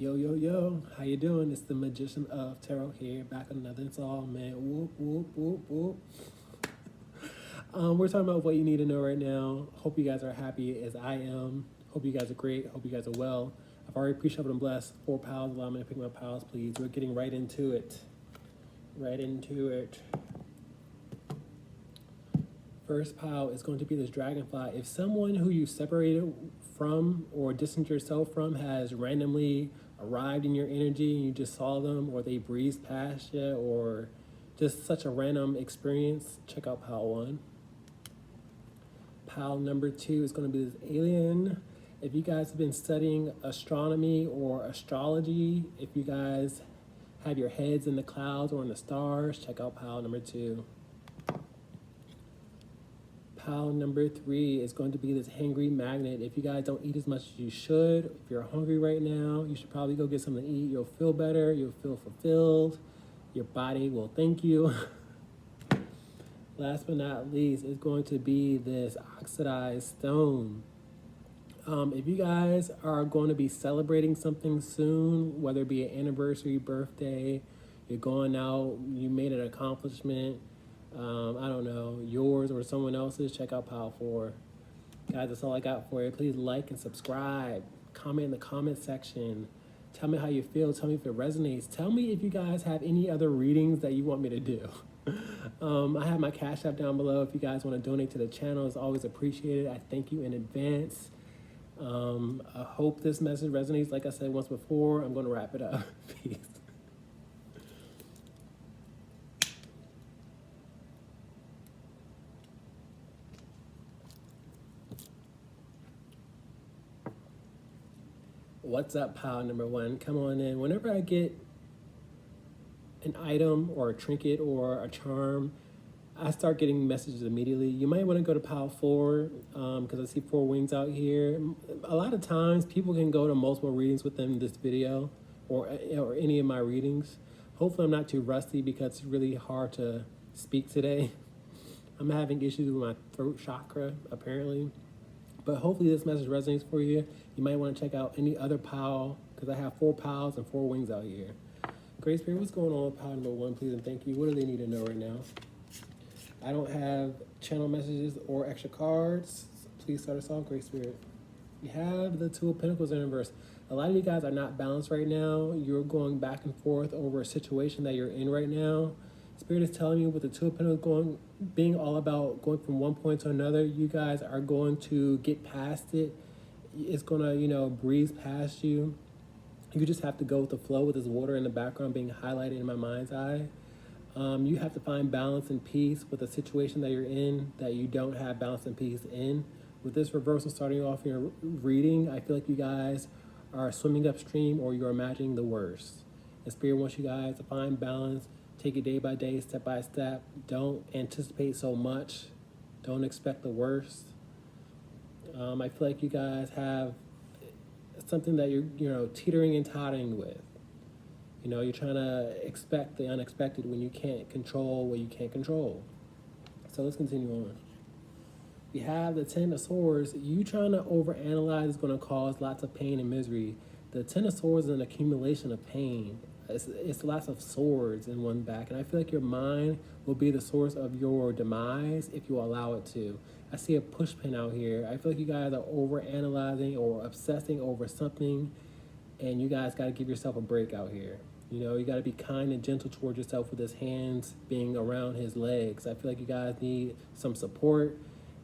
Yo, yo, yo, how you doing? It's the Magician of Tarot here, back on another installment. Whoop, whoop, whoop, whoop. We're talking about what you need to know right now. Hope you guys are happy as I am. Hope you guys are great. Hope you guys are well. I've already pre-shuffled and blessed 4 piles. Allow me to pick my piles, please. We're getting right into it. Right into it. First pile is going to be this dragonfly. If someone who you separated from or distanced yourself from has randomly arrived in your energy and you just saw them, or they breezed past you, or just such a random experience, check out pile 1. Pile number 2 is going to be this alien. If you guys have been studying astronomy or astrology, if you guys have your heads in the clouds or in the stars, check out pile number 2. Pile number 3 is going to be this hangry magnet. If you guys don't eat as much as you should, if you're hungry right now, you should probably go get something to eat. You'll feel better. You'll feel fulfilled. Your body will thank you. Last but not least is going to be this oxidized stone. If you guys are going to be celebrating something soon, whether it be an anniversary, birthday, you're going out, you made an accomplishment, I don't know, yours or someone else's, check out pile 4. Guys, that's all I got for you. Please like and subscribe. Comment in the comment section. Tell me how you feel. Tell me if it resonates. Tell me if you guys have any other readings that you want me to do. I have my Cash App down below. If you guys want to donate to the channel, it's always appreciated. I thank you in advance. I hope this message resonates. Like I said once before, I'm going to wrap it up. Peace. What's up, pile number 1? Come on in. Whenever I get an item or a trinket or a charm, I start getting messages immediately. You might want to go to pile 4 because I see 4 wings out here. A lot of times people can go to multiple readings within this video or any of my readings. Hopefully I'm not too rusty because it's really hard to speak today. I'm having issues with my throat chakra apparently. But hopefully this message resonates for you. You might want to check out any other pile because I have 4 piles and 4 wings out here. Great Spirit, what's going on with pile number 1, please, and thank you. What do they need to know right now? I don't have channel messages or extra cards. So please start us off, Great Spirit. You have the 2 of Pentacles in reverse. A lot of you guys are not balanced right now. You're going back and forth over a situation that you're in right now. Spirit is telling you with the 2 of Pentacles being all about going from one point to another, you guys are going to get past it. It's going to, breeze past you. You just have to go with the flow with this water in the background being highlighted in my mind's eye. You have to find balance and peace with a situation that you're in that you don't have balance and peace in. With this reversal starting off your reading, I feel like you guys are swimming upstream or you're imagining the worst. And Spirit wants you guys to find balance. Take it day by day, step by step. Don't anticipate so much. Don't expect the worst. I feel like you guys have something that you're teetering and tottering with. You're trying to expect the unexpected when you can't control what you can't control. So let's continue on. We have the 10 of Swords. You trying to overanalyze is going to cause lots of pain and misery. The 10 of Swords is an accumulation of pain. It's lots of swords in one back, and I feel like your mind will be the source of your demise if you allow it to. I see a push pin out here. I feel like you guys are overanalyzing or obsessing over something, and you guys got to give yourself a break out here. You got to be kind and gentle towards yourself with his hands being around his legs. I feel like you guys need some support,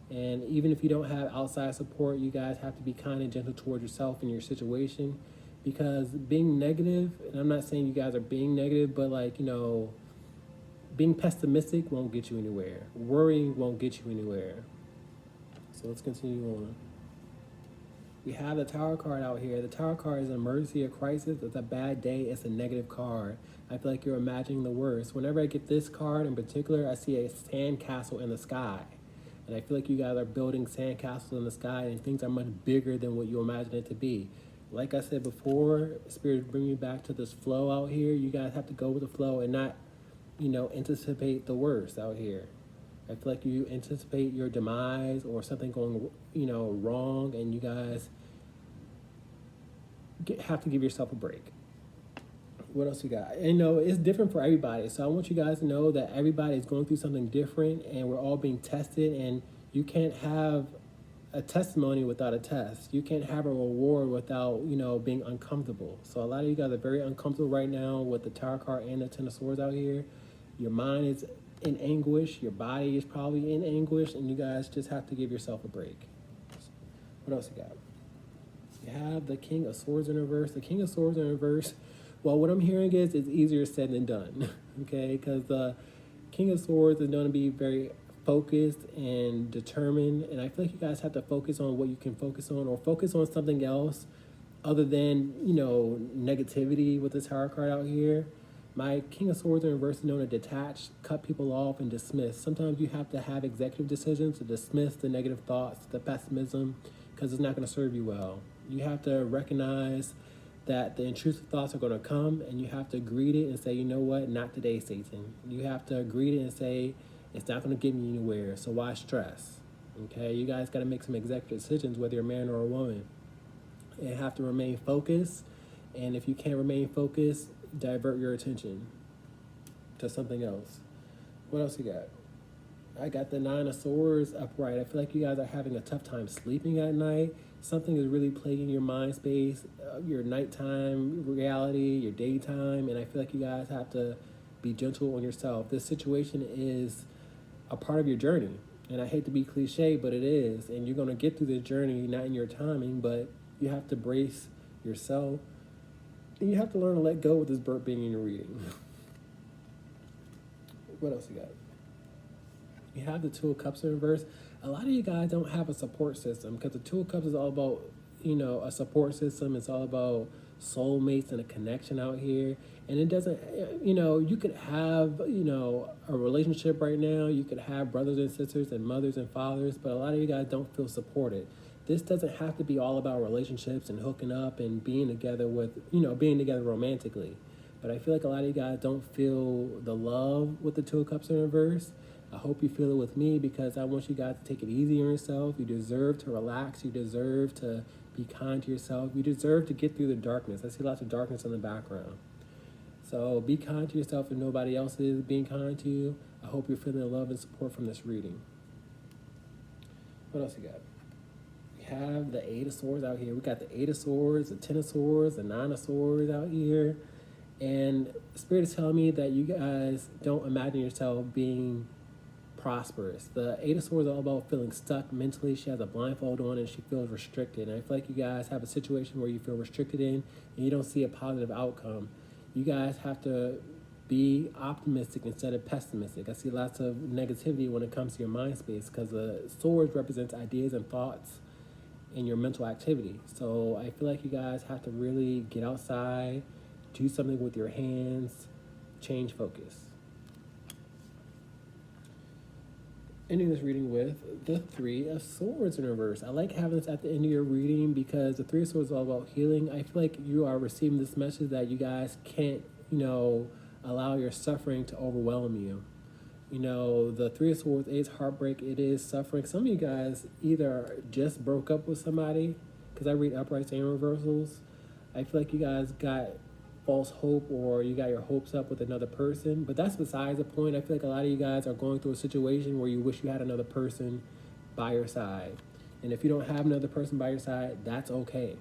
and even if you don't have outside support, you guys have to be kind and gentle towards yourself and your situation. Because being negative, and I'm not saying you guys are being negative, but being pessimistic won't get you anywhere. Worrying won't get you anywhere. So let's continue on. We have the Tower card out here. The Tower card is an emergency or crisis. It's a bad day. It's a negative card. I feel like you're imagining the worst. Whenever I get this card in particular, I see a sandcastle in the sky. And I feel like you guys are building sandcastles in the sky, and things are much bigger than what you imagine it to be. Like I said before, Spirit bring me back to this flow out here. You guys have to go with the flow and not, anticipate the worst out here. I feel like you anticipate your demise or something going, wrong, and you guys have to give yourself a break. What else you got? And it's different for everybody. So I want you guys to know that everybody is going through something different, and we're all being tested. And you can't have a testimony without a test. You can't have a reward without being uncomfortable. So a lot of you guys are very uncomfortable right now with the Tower card and the Ten of Swords out here. Your mind is in anguish. Your body is probably in anguish, and you guys just have to give yourself a break. What else you got? You have the King of Swords in reverse. The King of Swords in reverse. Well, what I'm hearing is it's easier said than done, okay? Because the King of Swords is going to be very focused and determined, and I feel like you guys have to focus on what you can focus on, or focus on something else other than, negativity with this Tower card out here. My King of Swords in reverse is known to detach, cut people off, and dismiss. Sometimes you have to have executive decisions to dismiss the negative thoughts, the pessimism, because it's not going to serve you well. You have to recognize that the intrusive thoughts are going to come, and you have to greet it and say, you know what, not today, Satan. You have to greet it and say, it's not going to get me anywhere, so why stress? Okay, you guys got to make some executive decisions, whether you're a man or a woman. You have to remain focused, and if you can't remain focused, divert your attention to something else. What else you got? I got the Nine of Swords upright. I feel like you guys are having a tough time sleeping at night. Something is really plaguing your mind space, your nighttime reality, your daytime, and I feel like you guys have to be gentle on yourself. This situation is a part of your journey, and I hate to be cliche, but it is, and you're going to get through this journey, not in your timing, but you have to brace yourself, and you have to learn to let go with this burp being in your reading. What else you got? You have the Two of Cups in reverse. A lot of you guys don't have a support system, because the Two of Cups is all about, a support system. It's all about soulmates and a connection out here. And it doesn't, you could have, a relationship right now. You could have brothers and sisters and mothers and fathers, but a lot of you guys don't feel supported. This doesn't have to be all about relationships and hooking up and being together being together romantically. But I feel like a lot of you guys don't feel the love with the Two of Cups in reverse. I hope you feel it with me, because I want you guys to take it easy on yourself. You deserve to relax. You deserve to be kind to yourself. You deserve to get through the darkness. I see lots of darkness in the background. So be kind to yourself if nobody else is being kind to you. I hope you're feeling the love and support from this reading. What else you got? We have the Eight of Swords out here. We got the Eight of Swords, the Ten of Swords, the Nine of Swords out here. And Spirit is telling me that you guys don't imagine yourself being prosperous. The Eight of Swords is all about feeling stuck mentally. She has a blindfold on and she feels restricted. And I feel like you guys have a situation where you feel restricted in and you don't see a positive outcome. You guys have to be optimistic instead of pessimistic. I see lots of negativity when it comes to your mind space, because the swords represents ideas and thoughts and your mental activity. So I feel like you guys have to really get outside, do something with your hands, change focus. Ending this reading with the Three of Swords in reverse. I like having this at the end of your reading, because the Three of Swords is all about healing. I feel like you are receiving this message that you guys can't, allow your suffering to overwhelm you. The Three of Swords is heartbreak. It is suffering. Some of you guys either just broke up with somebody, because I read uprights and reversals. I feel like you guys got false hope, or you got your hopes up with another person, but that's besides the point. I feel like a lot of you guys are going through a situation where you wish you had another person by your side, and if you don't have another person by your side, that's okay.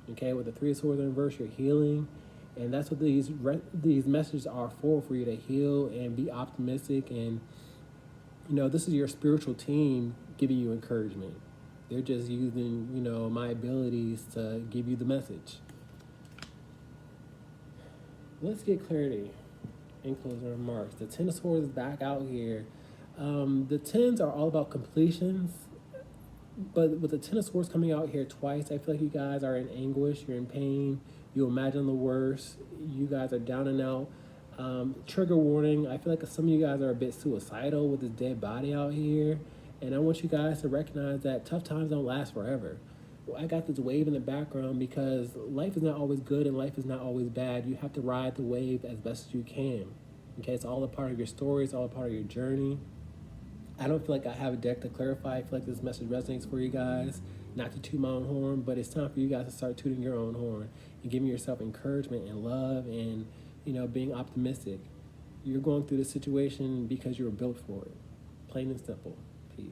With the Three of Swords in reverse, you're healing, and that's what these messages are for you to heal and be optimistic. And this is your spiritual team giving you encouragement. They're just using my abilities to give you the message. Let's get clarity in closing remarks. The Ten of Swords is back out here. The Tens are all about completions, but with the Ten of Swords coming out here twice, I feel like you guys are in anguish, you're in pain, you imagine the worst, you guys are down and out. Trigger warning, I feel like some of you guys are a bit suicidal with this dead body out here, and I want you guys to recognize that tough times don't last forever. I got this wave in the background because life is not always good and life is not always bad. You have to ride the wave as best as you can. It's all a part of your story. It's all a part of your journey. I don't feel like I have a deck to clarify. I feel like this message resonates for you guys. Not to toot my own horn, but it's time for you guys to start tooting your own horn. You're giving yourself encouragement and love and, being optimistic. You're going through this situation because you were built for it. Plain and simple. Peace.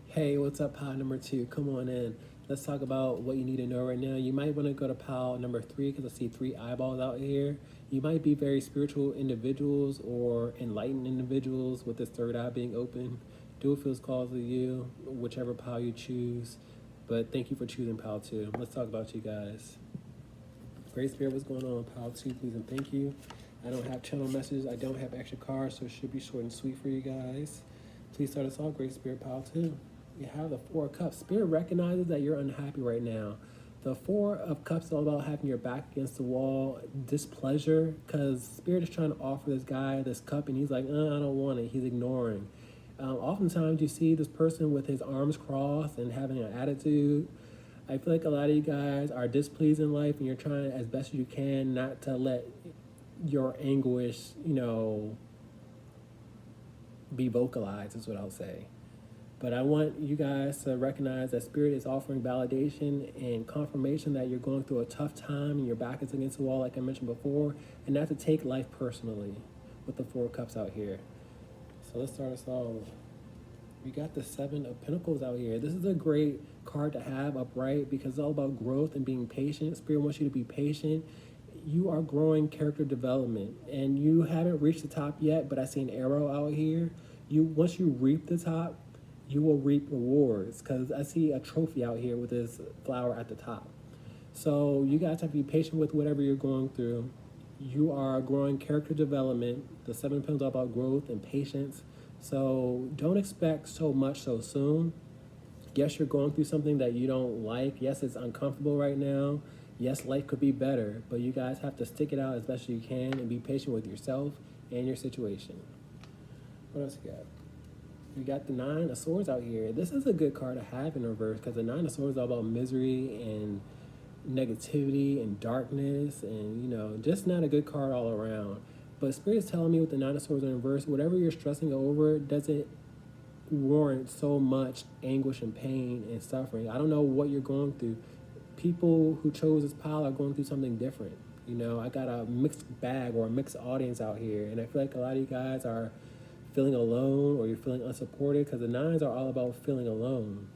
Hey, what's up, pile number 2? Come on in. Let's talk about what you need to know right now. You might want to go to pile number 3 because I see 3 eyeballs out here. You might be very spiritual individuals or enlightened individuals with this third eye being open. Do what feels called to you, whichever pile you choose. But thank you for choosing pile 2. Let's talk about you guys. Great Spirit, what's going on? Pile 2, please and thank you. I don't have channel messages. I don't have extra cards, so it should be short and sweet for you guys. Please start us off, Great Spirit, pile 2. You have the 4 of Cups. Spirit recognizes that you're unhappy right now. The 4 of Cups is all about having your back against the wall, displeasure, because Spirit is trying to offer this guy this cup, and he's like, I don't want it. He's ignoring. Oftentimes, you see this person with his arms crossed and having an attitude. I feel like a lot of you guys are displeased in life, and you're trying as best as you can not to let your anguish, be vocalized, is what I'll say. But I want you guys to recognize that Spirit is offering validation and confirmation that you're going through a tough time and your back is against the wall, like I mentioned before, and not to take life personally with the 4 of Cups out here. So let's start us off. We got the 7 of Pentacles out here. This is a great card to have upright because it's all about growth and being patient. Spirit wants you to be patient. You are growing character development, and you haven't reached the top yet, but I see an arrow out here. Once you reap the top, you will reap rewards, because I see a trophy out here with this flower at the top. So you guys have to be patient with whatever you're going through. You are growing character development. The 7 of Pentacles are about growth and patience. So don't expect so much so soon. Yes, you're going through something that you don't like. Yes, it's uncomfortable right now. Yes, life could be better, but you guys have to stick it out as best you can and be patient with yourself and your situation. What else you got? We got the 9 of Swords out here. This is a good card to have in reverse because the 9 of Swords is all about misery and negativity and darkness and, just not a good card all around. But Spirit is telling me with the 9 of Swords in reverse, whatever you're stressing over doesn't warrant so much anguish and pain and suffering. I don't know what you're going through. People who chose this pile are going through something different. I got a mixed bag or a mixed audience out here, and I feel like a lot of you guys are feeling alone or you're feeling unsupported because the 9s are all about feeling alone.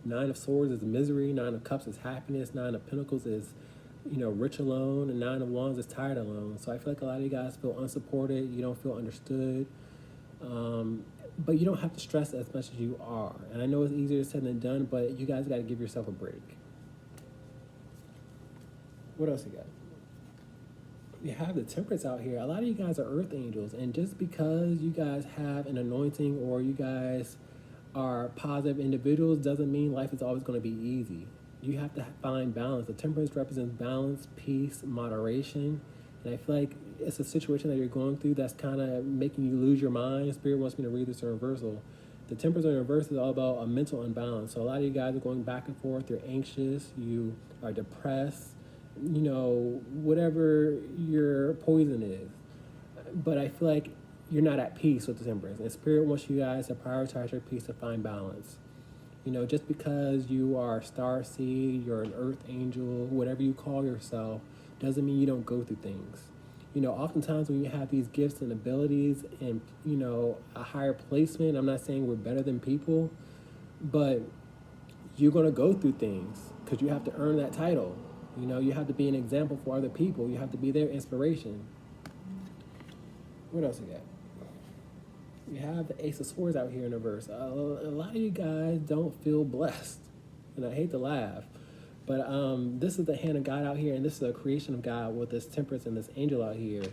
9 of Swords is misery, 9 of Cups is happiness, 9 of Pentacles is, rich alone, and 9 of Wands is tired alone. So I feel like a lot of you guys feel unsupported, you don't feel understood, but you don't have to stress as much as you are. And I know it's easier said than done, but you guys got to give yourself a break. What else you got? You have the Temperance out here. A lot of you guys are earth angels, and just because you guys have an anointing or you guys are positive individuals doesn't mean life is always going to be easy. You have to find balance. The Temperance represents balance, peace, moderation, and I feel like it's a situation that you're going through that's kind of making you lose your mind. Spirit wants me to read this in reversal. The Temperance in reverse is all about a mental imbalance. So a lot of you guys are going back and forth. You're anxious. You are depressed. You know, whatever your poison is. But I feel like you're not at peace with the Temperance. And Spirit wants you guys to prioritize your peace, to find balance. You know, just because you are a star seed, you're an earth angel, whatever you call yourself, doesn't mean you don't go through things. You know, oftentimes when you have these gifts and abilities and, you know, a higher placement, I'm not saying we're better than people, but you're going to go through things because you have to earn that title. You know, you have to be an example for other people. You have to be their inspiration. What else you got? You have the Ace of Swords out here in the verse. A lot of you guys don't feel blessed, and I hate to laugh, but this is the hand of God out here, and this is a creation of God with this Temperance and this angel out here.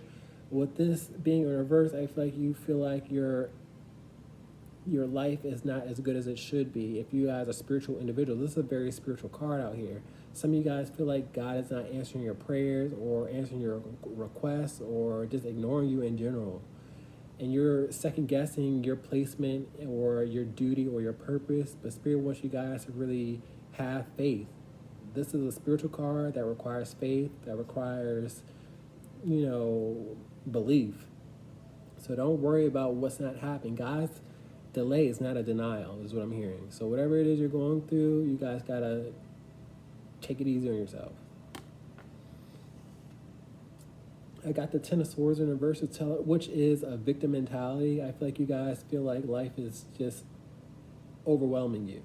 With this being in reverse, I feel like your life is not as good as it should be. If you guys are spiritual individuals, this is a very spiritual card out here. Some of you guys feel like God is not answering your prayers or answering your requests or just ignoring you in general. And you're second guessing your placement or your duty or your purpose, but Spirit wants you guys to really have faith. This is a spiritual card that requires faith, that requires, you know, belief. So don't worry about what's not happening. God's delay is not a denial, is what I'm hearing. So whatever it is you're going through, you guys gotta take it easy on yourself. I got the Ten of Swords in reverse, which is a victim mentality. I feel like you guys feel like life is just overwhelming you.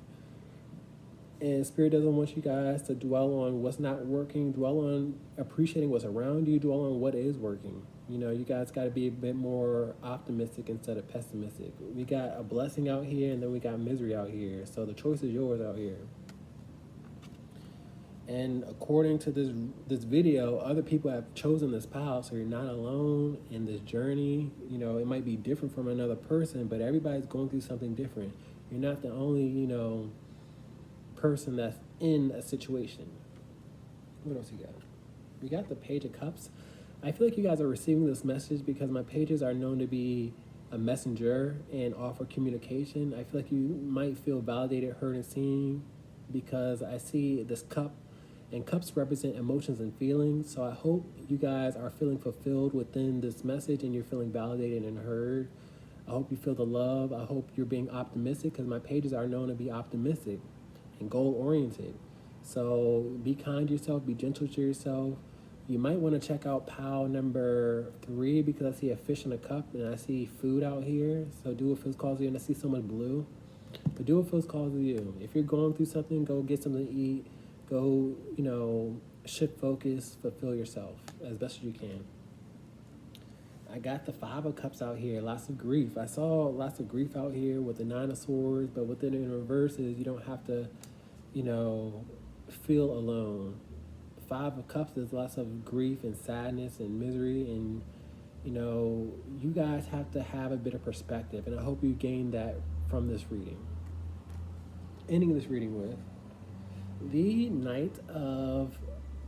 And Spirit doesn't want you guys to dwell on what's not working, dwell on appreciating what's around you, dwell on what is working. You know, you guys got to be a bit more optimistic instead of pessimistic. We got a blessing out here, and then we got misery out here. So the choice is yours out here. And according to this video, other people have chosen this path, so you're not alone in this journey. You know, it might be different from another person, but everybody's going through something different. You're not the only, you know, person that's in a situation. What else you got? We got the Page of Cups. I feel like you guys are receiving this message because my pages are known to be a messenger and offer communication. I feel like you might feel validated, heard, and seen because I see this cup. And cups represent emotions and feelings. So I hope you guys are feeling fulfilled within this message and you're feeling validated and heard. I hope you feel the love. I hope you're being optimistic because my pages are known to be optimistic and goal-oriented. So be kind to yourself. Be gentle to yourself. You might want to check out pile number 3 because I see a fish in a cup and I see food out here. So do what feels calls you, and I see so much blue. But do what feels calls you. If you're going through something, go get something to eat. Go, you know, shift focus, fulfill yourself as best as you can. I got the 5 of Cups out here, lots of grief. I saw lots of grief out here with the 9 of Swords, but within in reverse is you don't have to, you know, feel alone. 5 of Cups is lots of grief and sadness and misery, and, you know, you guys have to have a bit of perspective, and I hope you gain that from this reading. Ending this reading with the Knight of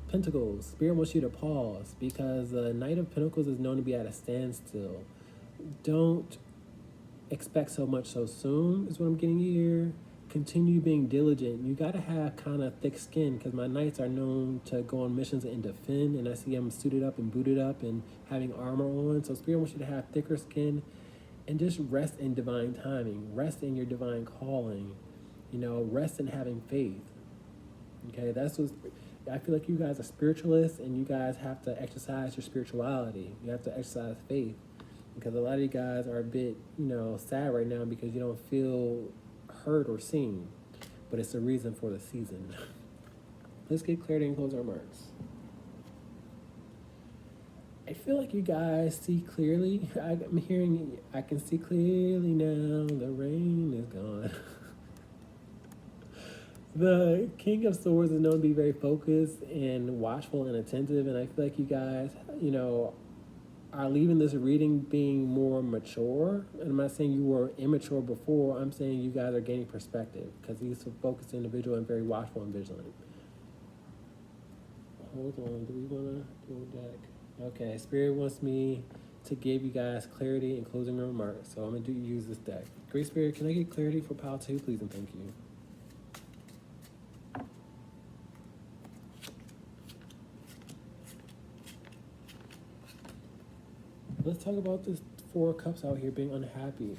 Pentacles. Spirit wants you to pause because the Knight of Pentacles is known to be at a standstill. Don't expect so much so soon is what I'm getting here. Continue being diligent. You got to have kind of thick skin because my Knights are known to go on missions and defend, and I see them suited up and booted up and having armor on. So Spirit wants you to have thicker skin and just rest in divine timing. Rest in your divine calling. You know, rest in having faith. Okay, that's what I feel like. You guys are spiritualists, and you guys have to exercise your spirituality. You have to exercise faith, because a lot of you guys are a bit, you know, sad right now because you don't feel heard or seen. But it's the reason for the season. Let's get clarity and close our remarks. I feel like you guys see clearly. I'm hearing. I can see clearly now. The rain is gone. The King of Swords is known to be very focused and watchful and attentive, and I feel like you guys, you know, are leaving this reading being more mature. And I'm not saying you were immature before. I'm saying you guys are gaining perspective because he's a focused individual and very watchful and vigilant. Hold on, do we want to do a deck? Okay, Spirit wants me to give you guys clarity and closing remarks. So I'm gonna use this deck. Great Spirit, can I get clarity for pile 2, please and thank you. Let's talk about this 4 of Cups out here being unhappy.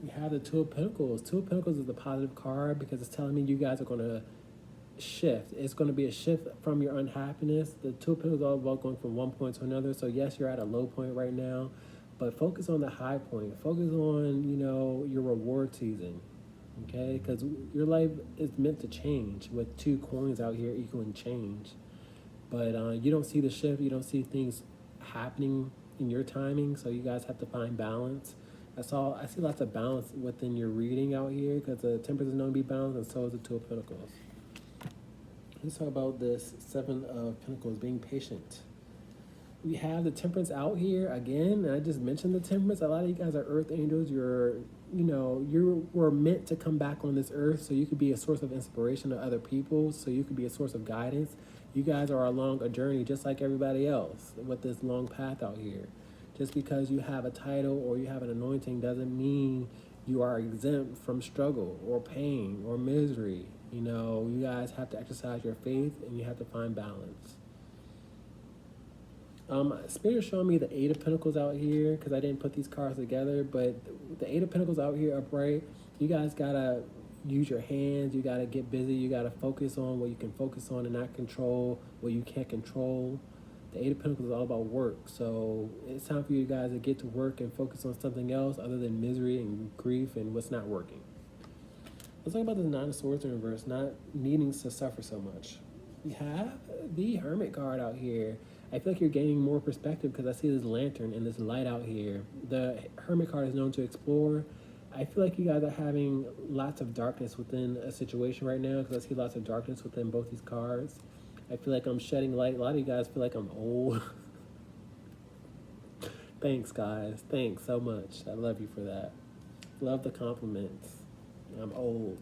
We have the 2 of Pentacles. 2 of Pentacles is a positive card because it's telling me you guys are going to shift. It's going to be a shift from your unhappiness. The 2 of Pentacles is all about going from one point to another. So yes, you're at a low point right now, but focus on the high point. Focus on, you know, your reward season, okay? Because your life is meant to change with 2 coins out here equaling change. But you don't see the shift. You don't see things happening in your timing, so you guys have to find balance. I see lots of balance within your reading out here because the Temperance is known to be balanced, and so is the 2 of Pentacles. Let's talk about this 7 of Pentacles, being patient. We have the Temperance out here again, and I just mentioned the Temperance. A lot of you guys are Earth Angels. You were meant to come back on this earth so you could be a source of inspiration to other people, so you could be a source of guidance. You guys are along a journey just like everybody else with this long path out here. Just because you have a title or you have an anointing doesn't mean you are exempt from struggle or pain or misery. You know, you guys have to exercise your faith and you have to find balance. Spirit is showing me the 8 of Pentacles out here because I didn't put these cards together, but the 8 of Pentacles out here upright, you guys gotta use your hands, you gotta get busy, you gotta focus on what you can focus on and not control what you can't control. The 8 of Pentacles is all about work, so it's time for you guys to get to work and focus on something else other than misery and grief and what's not working. Let's talk about the 9 of Swords in reverse, not needing to suffer so much. We have the Hermit card out here. I feel like you're gaining more perspective because I see this lantern and this light out here. The Hermit card is known to explore. I feel like you guys are having lots of darkness within a situation right now because I see lots of darkness within both these cards. I feel like I'm shedding light. A lot of you guys feel like I'm old. Thanks, guys. Thanks so much. I love you for that. Love the compliments. I'm old.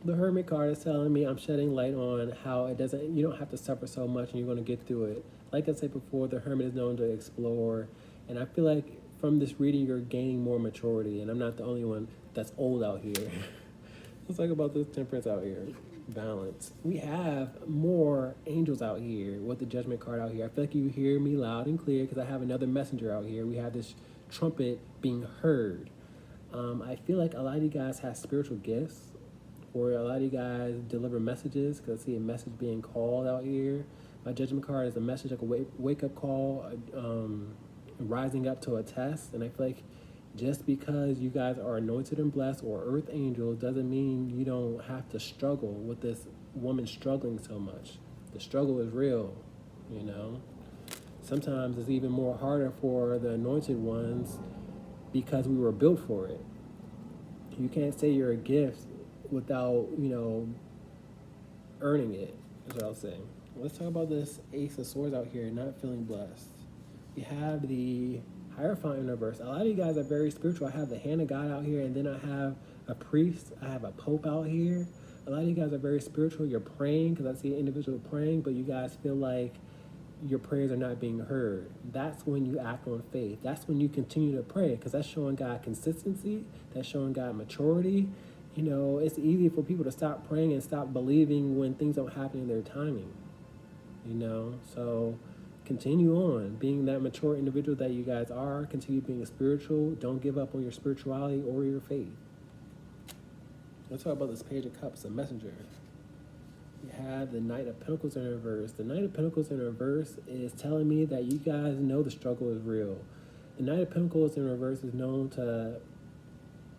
The Hermit card is telling me I'm shedding light on how you don't have to suffer so much and you're going to get through it. Like I said before, the Hermit is known to explore. And I feel like from this reading, you're gaining more maturity. And I'm not the only one that's old out here. Let's talk about this Temperance out here. Balance. We have more angels out here with the Judgment card out here. I feel like you hear me loud and clear because I have another messenger out here. We have this trumpet being heard. I feel like a lot of you guys have spiritual gifts, or a lot of you guys deliver messages because I see a message being called out here. My Judgment card is a message like a wake-up call, rising up to a test. And I feel like just because you guys are anointed and blessed or earth angels doesn't mean you don't have to struggle with this woman struggling so much. The struggle is real, you know. Sometimes it's even more harder for the anointed ones because we were built for it. You can't say you're a gift without, you know, earning it, is what I'll say. Let's talk about this Ace of Swords out here, not feeling blessed. You have the Hierophant in reverse. A lot of you guys are very spiritual. I have the Hand of God out here, and then I have a priest. I have a Pope out here. A lot of you guys are very spiritual. You're praying, because I see an individual praying, but you guys feel like your prayers are not being heard. That's when you act on faith. That's when you continue to pray, because that's showing God consistency. That's showing God maturity. You know, it's easy for people to stop praying and stop believing when things don't happen in their timing. You know, so continue on being that mature individual that you guys are. Continue being spiritual. Don't give up on your spirituality or your faith. Let's talk about this Page of Cups, a messenger. You have the Knight of Pentacles in reverse. The Knight of Pentacles in reverse is telling me that you guys know the struggle is real. The Knight of Pentacles in reverse is known to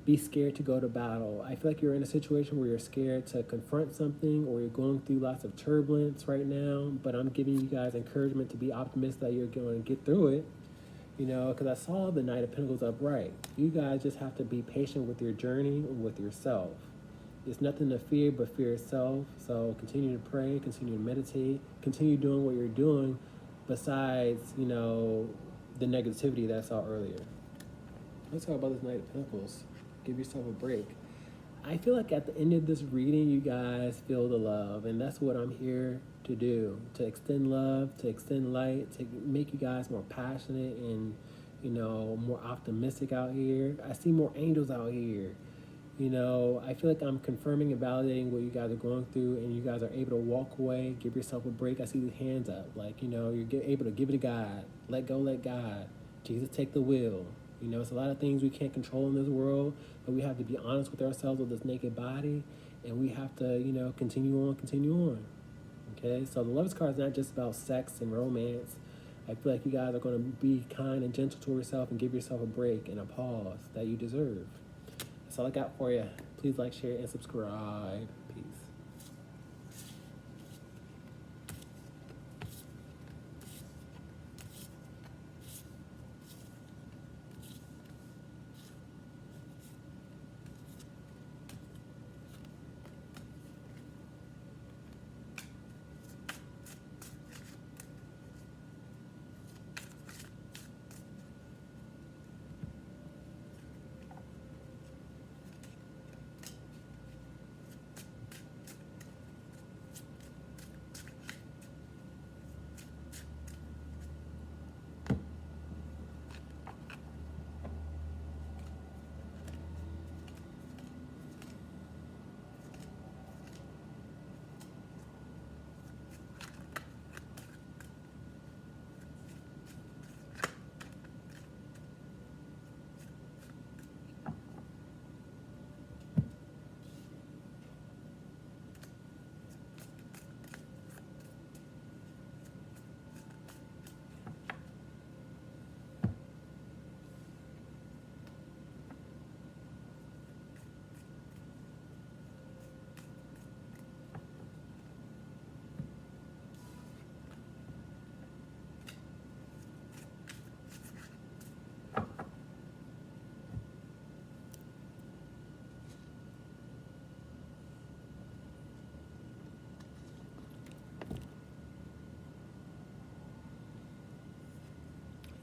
be scared to go to battle. I feel like you're in a situation where you're scared to confront something, or you're going through lots of turbulence right now, but I'm giving you guys encouragement to be optimistic that you're going to get through it, you know, because I saw the Knight of Pentacles upright. You guys just have to be patient with your journey and with yourself. There's nothing to fear but fear itself, so continue to pray, continue to meditate, continue doing what you're doing besides, you know, the negativity that I saw earlier. Let's talk about this Knight of Pentacles. Give yourself a break. I feel like at the end of this reading, you guys feel the love, and that's what I'm here to do, to extend love, to extend light, to make you guys more passionate and you know, more optimistic out here. I see more angels out here. You know, I feel like I'm confirming and validating what you guys are going through, and you guys are able to walk away, give yourself a break. I see these hands up. Like, you know, you're able to give it to God. Let go, let God. Jesus, take the wheel. You know, it's a lot of things we can't control in this world, but we have to be honest with ourselves with this naked body, and we have to, you know, continue on, continue on. Okay, so the Lovers card is not just about sex and romance. I feel like you guys are going to be kind and gentle to yourself and give yourself a break and a pause that you deserve. That's all I got for you. Please like, share, and subscribe. Peace.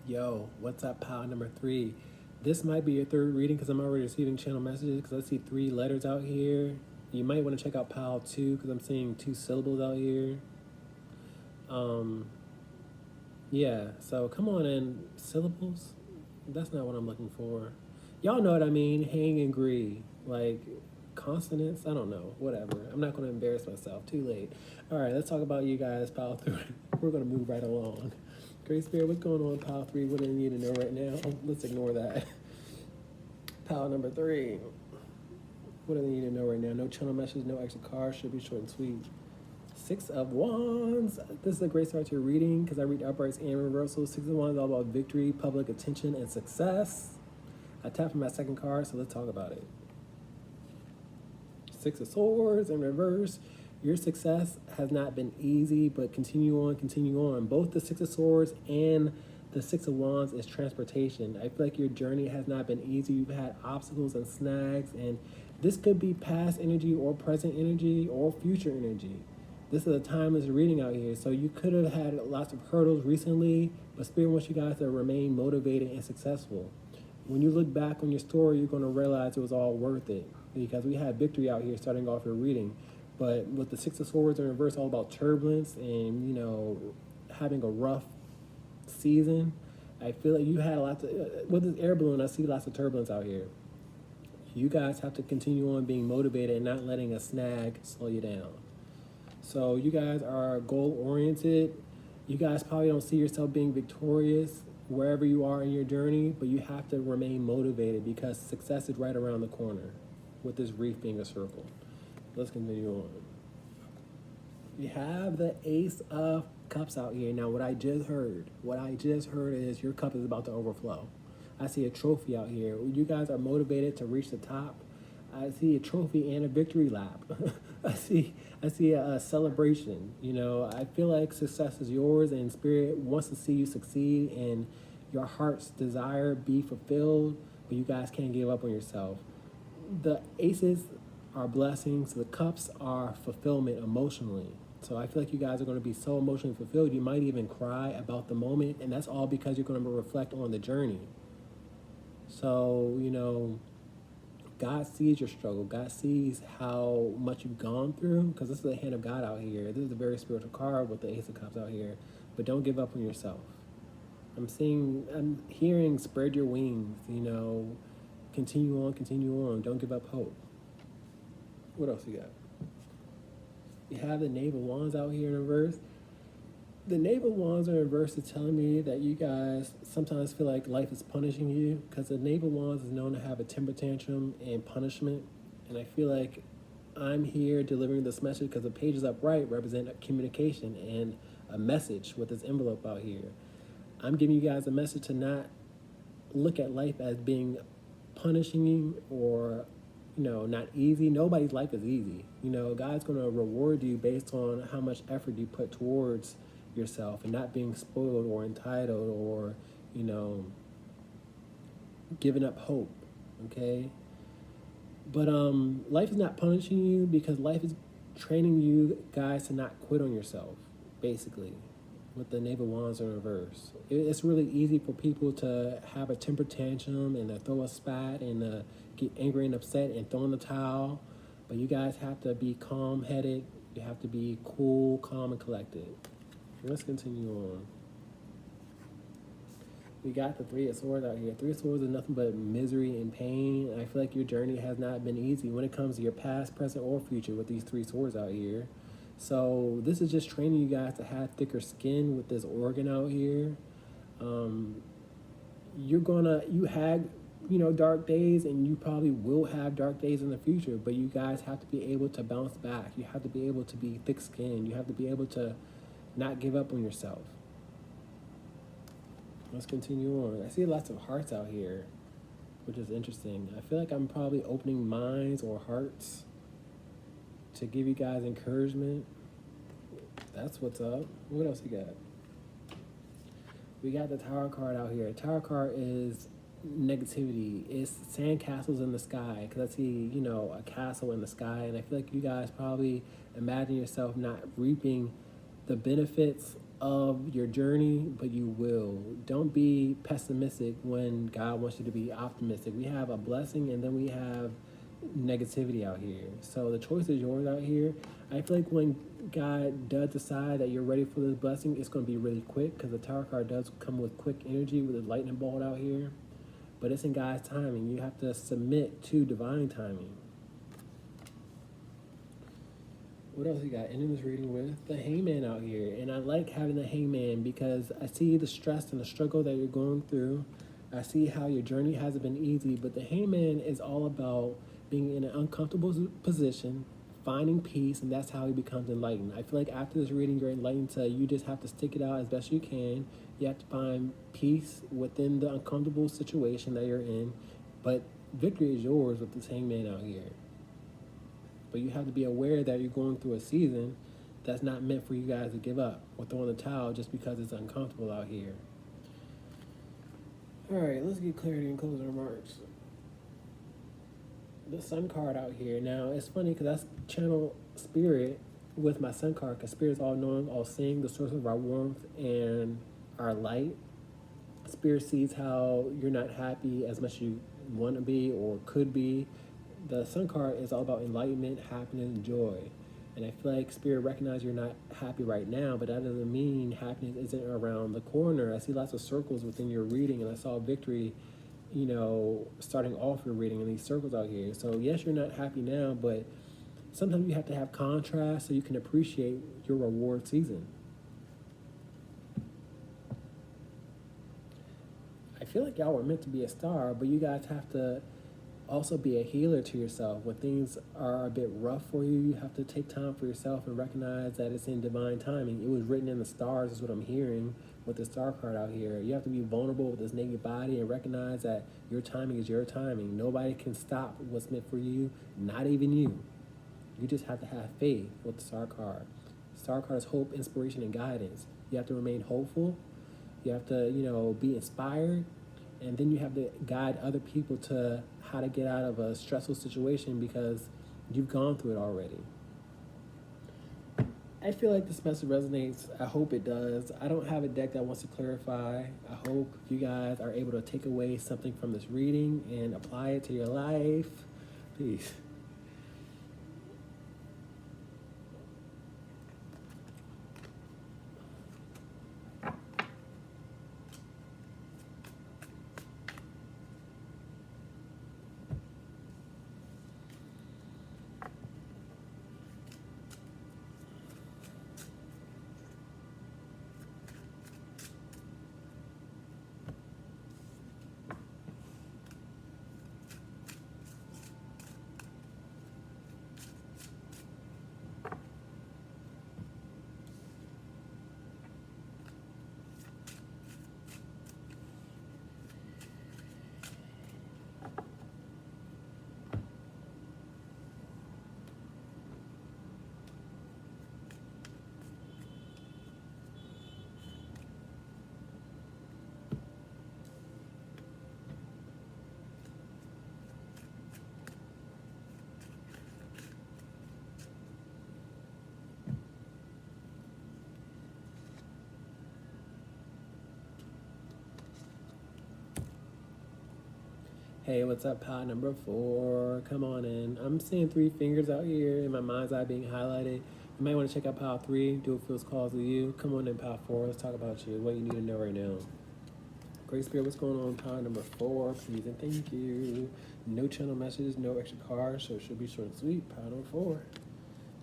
Yo, what's up, pile number 3? This might be your third reading because I'm already receiving channel messages because I see 3 letters out here. You might want to check out pile 2 because I'm seeing 2 syllables out here. Yeah, so come on in. Syllables? That's not what I'm looking for. Y'all know what I mean. Hangry. Like, consonants? I don't know. Whatever. I'm not going to embarrass myself. Too late. All right, let's talk about you guys, pile 3. We're going to move right along. Great Spirit, what's going on, pile 3? What do you need to know right now? Oh, let's ignore that. Pile number 3. What do they need to know right now? No channel message, no extra cards. Should be short and sweet. 6 of Wands. This is a great start to your reading because I read uprights and reversals. 6 of Wands is all about victory, public attention, and success. I tapped for my second card, so let's talk about it. 6 of Swords in reverse. Your success has not been easy, but continue on, continue on. Both the 6 of Swords and the 6 of Wands is transportation. I feel like your journey has not been easy. You've had obstacles and snags, and this could be past energy or present energy or future energy. This is a timeless reading out here, so you could have had lots of hurdles recently, but Spirit wants you guys to remain motivated and successful. When you look back on your story, you're going to realize it was all worth it because we had victory out here starting off your reading. But with the 6 of Swords in reverse, all about turbulence and, you know, having a rough season, I feel like you had lots of, with this air balloon, I see lots of turbulence out here. You guys have to continue on being motivated and not letting a snag slow you down. So you guys are goal-oriented. You guys probably don't see yourself being victorious wherever you are in your journey, but you have to remain motivated because success is right around the corner with this reef being a circle. Let's continue on. You have the Ace of Cups out here. Now, what I just heard is your cup is about to overflow. I see a trophy out here. You guys are motivated to reach the top. I see a trophy and a victory lap. I see a celebration. You know, I feel like success is yours, and Spirit wants to see you succeed and your heart's desire be fulfilled, but you guys can't give up on yourself. The aces are blessings. The cups are fulfillment emotionally. So I feel like you guys are going to be so emotionally fulfilled, you might even cry about the moment, and that's all because you're going to reflect on the journey. So, you know, God sees your struggle. God sees how much you've gone through, because this is the hand of God out here. This is a very spiritual card with the Ace of Cups out here. But don't give up on yourself. I'm hearing spread your wings, continue on, don't give up hope. What else you got? You have the Knave of Wands out here in reverse. The Knave of Wands in reverse is telling me that you guys sometimes feel like life is punishing you, because the Knave of Wands is known to have a temper tantrum and punishment. And I feel like I'm here delivering this message because the pages upright represent a communication and a message with this envelope out here. I'm giving you guys a message to not look at life as being punishing you or not easy. Nobody's life is easy. God's going to reward you based on how much effort you put towards yourself and not being spoiled or entitled or, giving up hope, okay? But life is not punishing you because life is training you guys to not quit on yourself, basically, with the Knave of Wands in reverse. It's really easy for people to have a temper tantrum and to throw a spat and to get angry and upset and throw in the towel. But you guys have to be calm-headed. You have to be cool, calm, and collected. Let's continue on. We got the Three of Swords out here. Three of Swords is nothing but misery and pain. And I feel like your journey has not been easy when it comes to your past, present, or future with these three swords out here. So this is just training you guys to have thicker skin with this organ out here. You had, dark days, and you probably will have dark days in the future, but you guys have to be able to bounce back. You have to be able to be thick-skinned. You have to be able to not give up on yourself. Let's continue on. I see lots of hearts out here, which is interesting. I feel like I'm probably opening minds or hearts to give you guys encouragement. That's what's up. What else we got? We got the Tower card out here. Tower card is negativity. It's sandcastles in the sky, because I see, a castle in the sky, and I feel like you guys probably imagine yourself not reaping the benefits of your journey, but you will. Don't be pessimistic when God wants you to be optimistic. We have a blessing, and then we have negativity out here. So the choice is yours out here. I feel like when God does decide that you're ready for this blessing, it's going to be really quick, because the Tower card does come with quick energy with a lightning bolt out here. But it's in God's timing. You have to submit to divine timing. What else you got? Ending this reading with the Hangman out here. And I like having the Hangman because I see the stress and the struggle that you're going through. I see how your journey hasn't been easy, but the Hangman is all about being in an uncomfortable position, finding peace, and that's how he becomes enlightened. I feel like after this reading, you're enlightened to you just have to stick it out as best you can. You have to find peace within the uncomfortable situation that you're in, but victory is yours with this Hangman out here. But you have to be aware that you're going through a season that's not meant for you guys to give up or throw in the towel just because it's uncomfortable out here. All right, let's get clarity and closing remarks. The Sun card out here. Now, it's funny because that's channel Spirit with my Sun card, because Spirit's all knowing, all seeing, the source of our warmth and our light. Spirit sees how you're not happy as much as you want to be or could be. The Sun card is all about enlightenment, happiness, and joy. And I feel like Spirit recognizes you're not happy right now, but that doesn't mean happiness isn't around the corner. I see lots of circles within your reading, and I saw victory, starting off your reading in these circles out here. So yes, you're not happy now, but sometimes you have to have contrast so you can appreciate your reward season. I feel like y'all were meant to be a star, but you guys have to also be a healer to yourself. When things are a bit rough for you, you have to take time for yourself and recognize that it's in divine timing. It was written in the stars is what I'm hearing with the star card out here. You have to be vulnerable with this naked body and recognize that your timing is your timing. Nobody can stop what's meant for you, not even you. You just have to have faith with the star card. Star card is hope, inspiration, and guidance. You have to remain hopeful. You have to, be inspired. And then you have to guide other people to how to get out of a stressful situation because you've gone through it already. I feel like this message resonates. I hope it does. I don't have a deck that wants to clarify. I hope you guys are able to take away something from this reading and apply it to your life. Peace. Hey, what's up, pile number 4? Come on in. I'm seeing 3 fingers out here in my mind's eye being highlighted. You might want to check out pile 3, do what feels calls to you. Come on in, pile 4. Let's talk about you, what you need to know right now. Great Spirit, what's going on, pile number 4? Please and thank you. No channel messages, no extra cards, so it should be short and sweet. Pile number 4.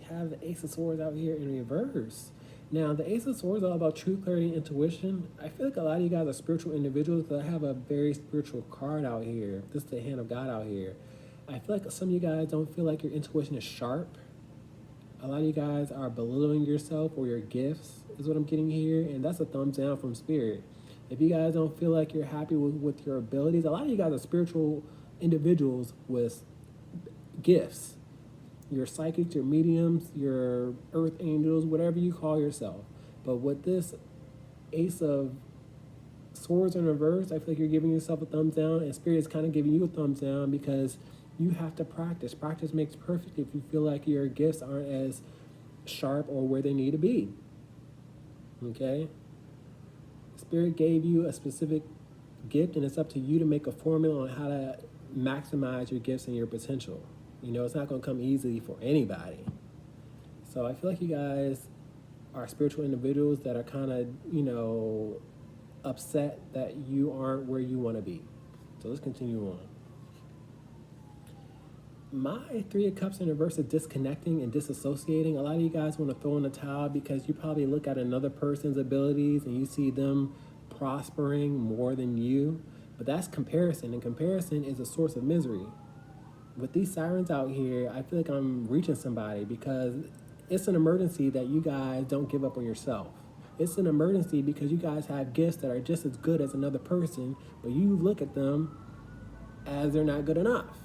You have the Ace of Swords out here in reverse. Now, the Ace of Swords is all about truth, clarity, and intuition. I feel like a lot of you guys are spiritual individuals that have a very spiritual card out here. This is the hand of God out here. I feel like some of you guys don't feel like your intuition is sharp. A lot of you guys are belittling yourself or your gifts, is what I'm getting here, and that's a thumbs down from Spirit. If you guys don't feel like you're happy with your abilities, a lot of you guys are spiritual individuals with gifts. Your psychics, your mediums, your earth angels, whatever you call yourself. But with this Ace of Swords in reverse, I feel like you're giving yourself a thumbs down, and Spirit is kind of giving you a thumbs down because you have to practice. Practice makes perfect if you feel like your gifts aren't as sharp or where they need to be. Okay? Spirit gave you a specific gift, and it's up to you to make a formula on how to maximize your gifts and your potential. You know, it's not going to come easily for anybody. So I feel like you guys are spiritual individuals that are kind of, you know, upset that you aren't where you want to be. So let's continue on. My 3 of Cups in reverse is disconnecting and disassociating. A lot of you guys want to throw in the towel because you probably look at another person's abilities and you see them prospering more than you. But that's comparison, and comparison is a source of misery. With these sirens out here, I feel like I'm reaching somebody because it's an emergency that you guys don't give up on yourself. It's an emergency because you guys have gifts that are just as good as another person, but you look at them as they're not good enough.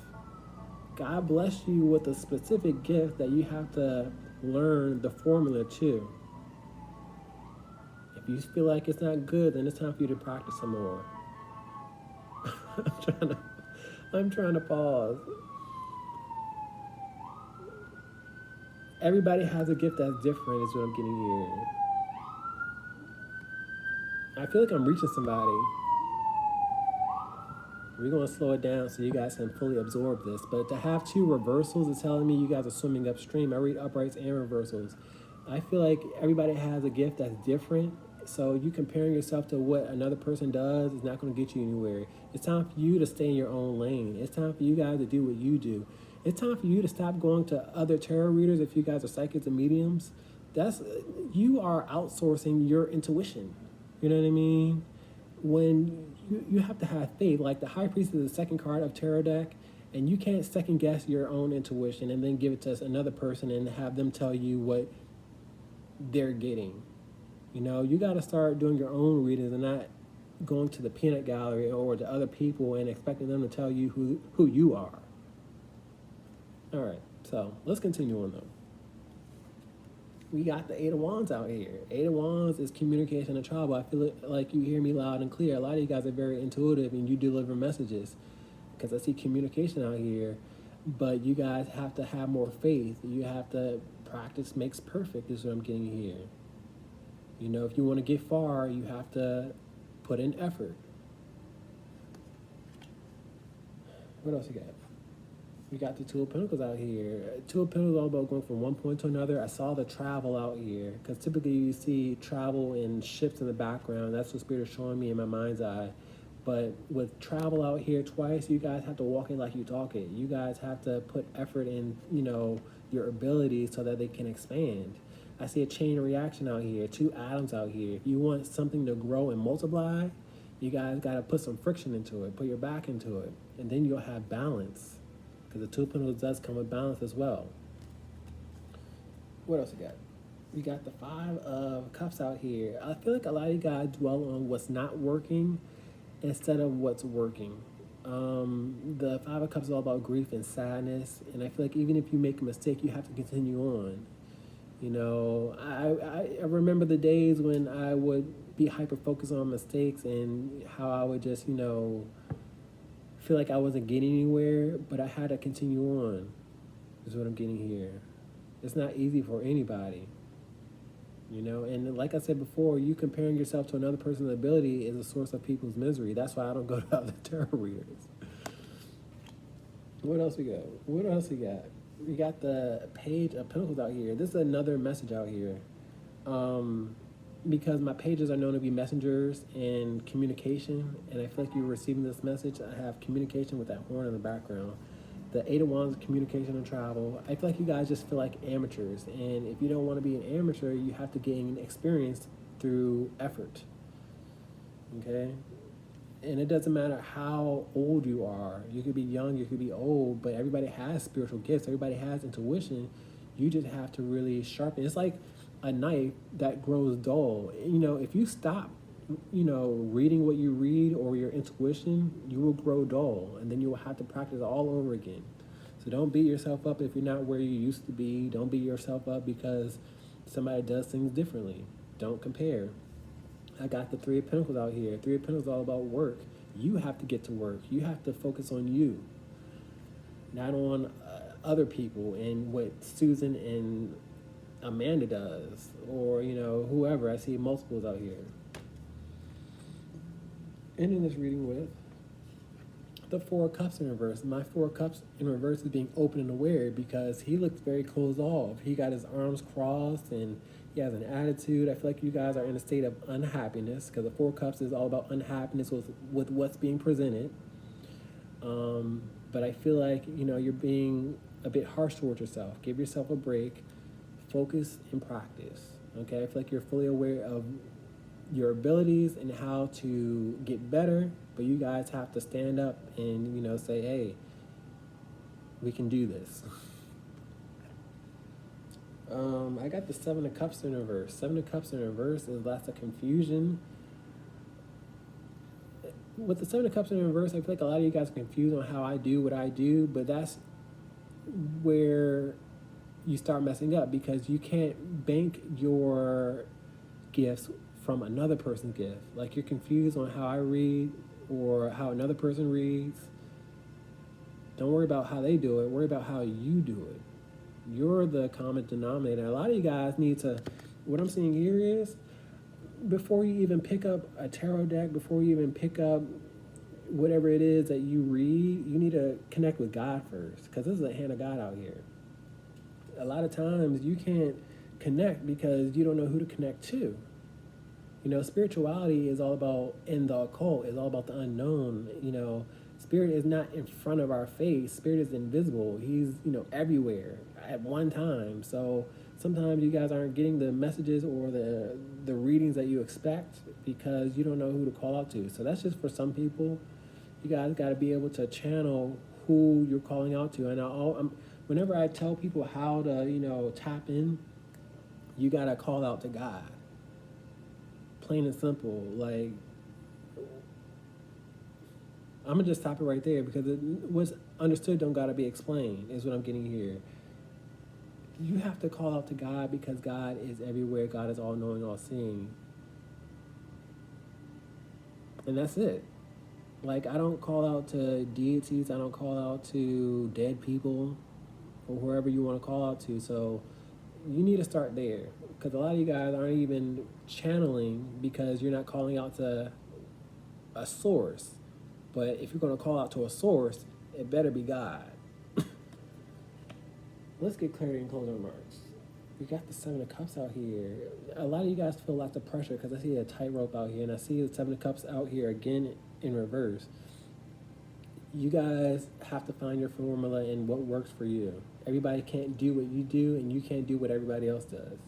God bless you with a specific gift that you have to learn the formula to. If you feel like it's not good, then it's time for you to practice some more. I'm trying to pause. Everybody has a gift that's different, is what I'm getting here. I feel like I'm reaching somebody. We're going to slow it down so you guys can fully absorb this. But to have 2 reversals is telling me you guys are swimming upstream. I read uprights and reversals. I feel like everybody has a gift that's different. So you comparing yourself to what another person does is not going to get you anywhere. It's time for you to stay in your own lane. It's time for you guys to do what you do. It's time for you to stop going to other tarot readers if you guys are psychics and mediums. You are outsourcing your intuition. You know what I mean? When you have to have faith. Like the High Priest is the 2nd card of tarot deck, and you can't second guess your own intuition and then give it to another person and have them tell you what they're getting. You know, you got to start doing your own readings and not going to the peanut gallery or to other people and expecting them to tell you who you are. All right, so let's continue on though. We got the 8 of Wands out here. 8 of Wands is communication and travel. I feel like you hear me loud and clear. A lot of you guys are very intuitive and you deliver messages because I see communication out here. But you guys have to have more faith. You have to practice makes perfect is what I'm getting here. You know, if you want to get far, you have to put in effort. What else you got? We got the 2 of Pentacles out here. 2 of Pentacles all about going from one point to another. I saw the travel out here because typically you see travel in ships in the background. That's what Spirit is showing me in my mind's eye. But with travel out here twice, you guys have to walk it like you talk it. You guys have to put effort in, you know, your abilities so that they can expand. I see a chain reaction out here, 2 atoms out here. If you want something to grow and multiply, you guys got to put some friction into it, put your back into it, and then you'll have balance. Because the 2 of Pentacles does come with balance as well. What else we got? We got the 5 of Cups out here. I feel like a lot of you guys dwell on what's not working instead of what's working. The 5 of Cups is all about grief and sadness, and I feel like even if you make a mistake, you have to continue on. You know, I remember the days when I would be hyper-focused on mistakes and how I would just, you know, feel like I wasn't getting anywhere, but I had to continue on, is what I'm getting here. It's not easy for anybody, you know, and like I said before, you comparing yourself to another person's ability is a source of people's misery. That's why I don't go to other tarot readers. What else we got? What else we got? We got the Page of Pentacles out here. This is another message out here. Because my pages are known to be messengers and communication, and I feel like you're receiving this message. I have communication with that horn in the background. The Eight of Wands, communication and travel. I feel like you guys just feel like amateurs, and if you don't want to be an amateur, you have to gain experience through effort. Okay? And it doesn't matter how old you are. You could be young, you could be old, but everybody has spiritual gifts. Everybody has intuition. You just have to really sharpen. It's like a knife that grows dull. You know, if you stop, reading what you read or your intuition, you will grow dull, and then you will have to practice all over again. So don't beat yourself up if you're not where you used to be. Don't beat yourself up because somebody does things differently. Don't compare. I got the Three of Pentacles out here. Three of Pentacles is all about work. You have to get to work. You have to focus on you, not on other people and what Susan and Amanda does, or whoever. I see multiples out here. Ending this reading with the Four of Cups in reverse. My Four of Cups in reverse is being open and aware because he looks very closed off. He got his arms crossed and he has an attitude. I feel like you guys are in a state of unhappiness because the Four of Cups is all about unhappiness with what's being presented. But I feel like you're being a bit harsh towards yourself. Give yourself a break. Focus and practice. Okay, I feel like you're fully aware of your abilities and how to get better, but you guys have to stand up and say, hey, we can do this. I got the Seven of Cups in reverse. Seven of Cups in reverse is lots of confusion. With the Seven of Cups in reverse, I feel like a lot of you guys are confused on how I do what I do, but that's where you start messing up because you can't bank your gifts from another person's gift. Like, you're confused on how I read or how another person reads. Don't worry about how they do it. Worry about how you do it. You're the common denominator. A lot of you guys need to, what I'm seeing here is, before you even pick up a tarot deck, before you even pick up whatever it is that you read, you need to connect with God first, because this is a hand of God out here. A lot of times you can't connect because you don't know who to connect to. Spirituality is all about, in the occult, is all about the unknown. Spirit is not in front of our face. Spirit is invisible. He's, everywhere at one time. So sometimes you guys aren't getting the messages or the readings that you expect because you don't know who to call out to. So that's just for some people. You guys got to be able to channel who you're calling out to. And whenever I tell people how to, tap in, you got to call out to God. Plain and simple. Like, I'm going to just stop it right there because what's understood don't got to be explained is what I'm getting here. You have to call out to God because God is everywhere. God is all-knowing, all-seeing. And that's it. Like, I don't call out to deities. I don't call out to dead people or whoever you want to call out to. So you need to start there because a lot of you guys aren't even channeling because you're not calling out to a source. But if you're going to call out to a source, it better be God. Let's get clarity and closing remarks. We got the Seven of Cups out here. A lot of you guys feel lots of pressure because I see a tightrope out here, and I see the Seven of Cups out here again in reverse. You guys have to find your formula and what works for you. Everybody can't do what you do, and you can't do what everybody else does.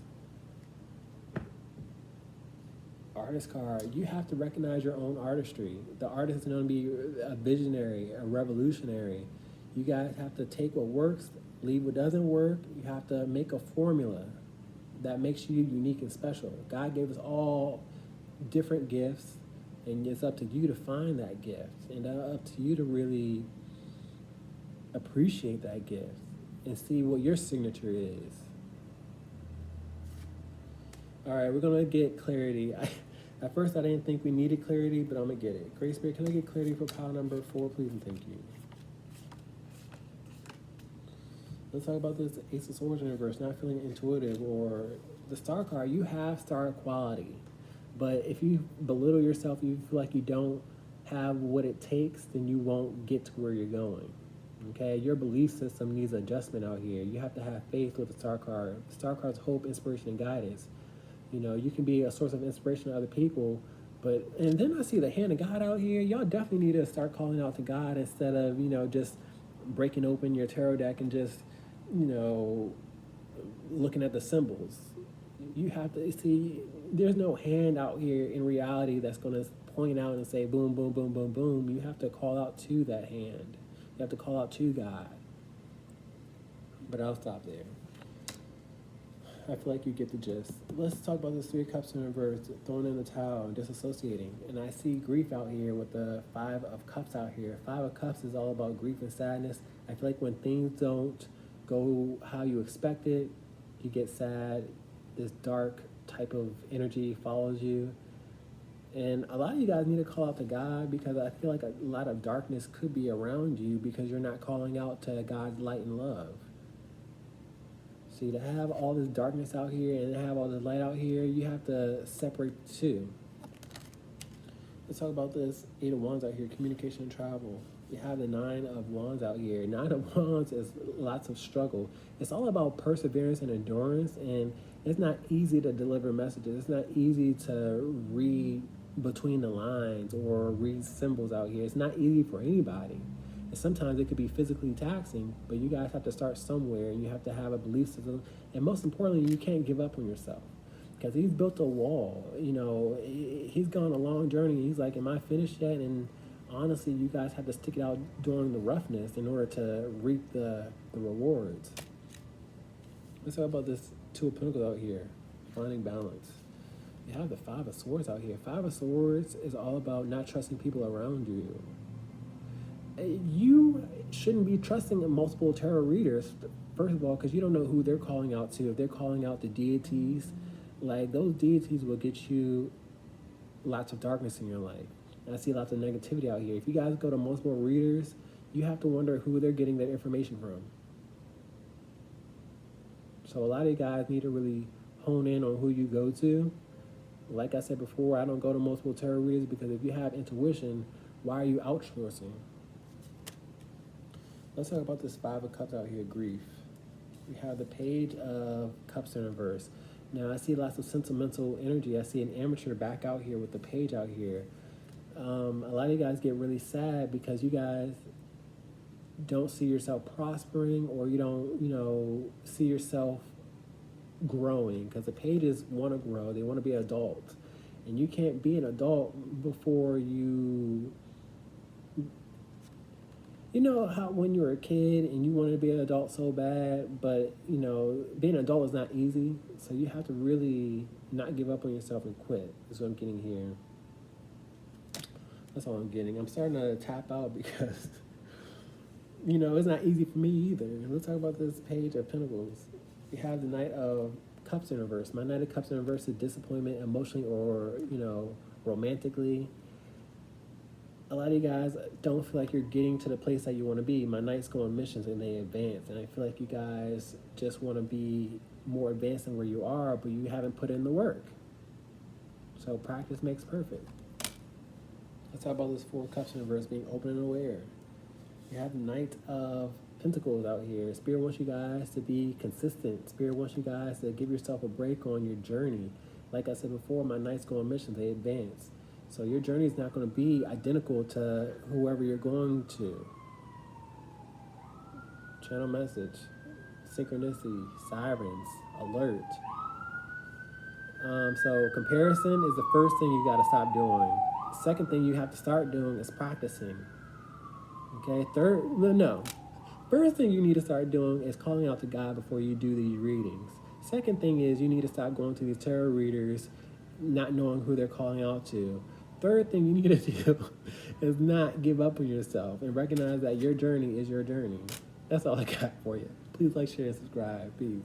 Artist card, you have to recognize your own artistry. The artist is going to be a visionary, a revolutionary. You guys have to take what works, leave what doesn't work. You have to make a formula that makes you unique and special. God gave us all different gifts, and it's up to you to find that gift, and up to you to really appreciate that gift and see what your signature is. All right, we're going to get clarity. At first, I didn't think we needed clarity, but I'm going to get it. Great Spirit, can I get clarity for pile number 4, please, and thank you. Let's talk about this Ace of Swords in reverse, not feeling intuitive, or the Star card. You have star quality, but if you belittle yourself, you feel like you don't have what it takes, then you won't get to where you're going. Okay, your belief system needs adjustment out here. You have to have faith with the star card. The star card's hope, inspiration, and guidance. You know, you can be a source of inspiration to other people, but, and then I see the hand of God out here. Y'all definitely need to start calling out to God instead of, you know, just breaking open your tarot deck and just, you know, looking at the symbols. You have to see, there's no hand out here in reality that's going to point out and say boom, boom, boom, boom, boom. You have to call out to that hand. You have to call out to God. But I'll stop there. I feel like you get the gist. Let's talk about this 3 of Cups in reverse, throwing in the towel and disassociating. And I see grief out here with the 5 of Cups out here. 5 of Cups is all about grief and sadness. I feel like when things don't go how you expect it, you get sad. This dark type of energy follows you. And a lot of you guys need to call out to God, because I feel like a lot of darkness could be around you because you're not calling out to God's light and love. See, to have all this darkness out here and have all this light out here, you have to separate the two. Let's talk about this 8 of Wands out here, communication and travel. You have the 9 of Wands out here. 9 of Wands is lots of struggle. It's all about perseverance and endurance, and it's not easy to deliver messages. It's not easy to read between the lines or read symbols out here. It's not easy for anybody. And sometimes it could be physically taxing, but you guys have to start somewhere, and you have to have a belief system. And most importantly, you can't give up on yourself, because he's built a wall. You know, he's gone a long journey. He's like, am I finished yet? And honestly, you guys have to stick it out during the roughness in order to reap the rewards. Let's talk about this 2 of Pentacles out here, finding balance. You have the 5 of Swords out here. 5 of Swords is all about not trusting people around you. You shouldn't be trusting multiple tarot readers, first of all, because you don't know who they're calling out to. If they're calling out to deities, like, those deities will get you lots of darkness in your life. And I see lots of negativity out here. If you guys go to multiple readers, you have to wonder who they're getting their information from. So a lot of you guys need to really hone in on who you go to. Like I said before, I don't go to multiple tarot readers, because if you have intuition, why are you outsourcing? Let's talk about this 5 of Cups out here, grief. We have the Page of Cups in reverse. Now, I see lots of sentimental energy. I see an amateur back out here with the Page out here. A lot of you guys get really sad because you guys don't see yourself prospering, or you don't, you know, see yourself growing, because the Pages want to grow. They want to be an adult. And you can't be an adult before you... You know how when you were a kid and you wanted to be an adult so bad, but, you know, being an adult is not easy. So you have to really not give up on yourself and quit, is what I'm getting here. That's all I'm getting. I'm starting to tap out because, you know, it's not easy for me either. Let's talk about this Page of Pentacles. We have the Knight of Cups in reverse. My Knight of Cups in reverse is disappointment emotionally or, you know, romantically. A lot of you guys don't feel like you're getting to the place that you want to be. My Knights go on missions and they advance. And I feel like you guys just want to be more advanced than where you are, but you haven't put in the work. So practice makes perfect. Let's talk about this 4 of Cups in reverse, being open and aware. You have the Knight of Pentacles out here. Spirit wants you guys to be consistent. Spirit wants you guys to give yourself a break on your journey. Like I said before, my Knights go on missions, they advance. So your journey is not going to be identical to whoever you're going to. Channel message, synchronicity, sirens, alert. So comparison is the first thing you got to stop doing. Second thing you have to start doing is practicing. Okay. First thing you need to start doing is calling out to God before you do these readings. Second thing is you need to stop going to these tarot readers, not knowing who they're calling out to. Third thing you need to do is not give up on yourself and recognize that your journey is your journey. That's all I got for you. Please like, share, and subscribe. Peace.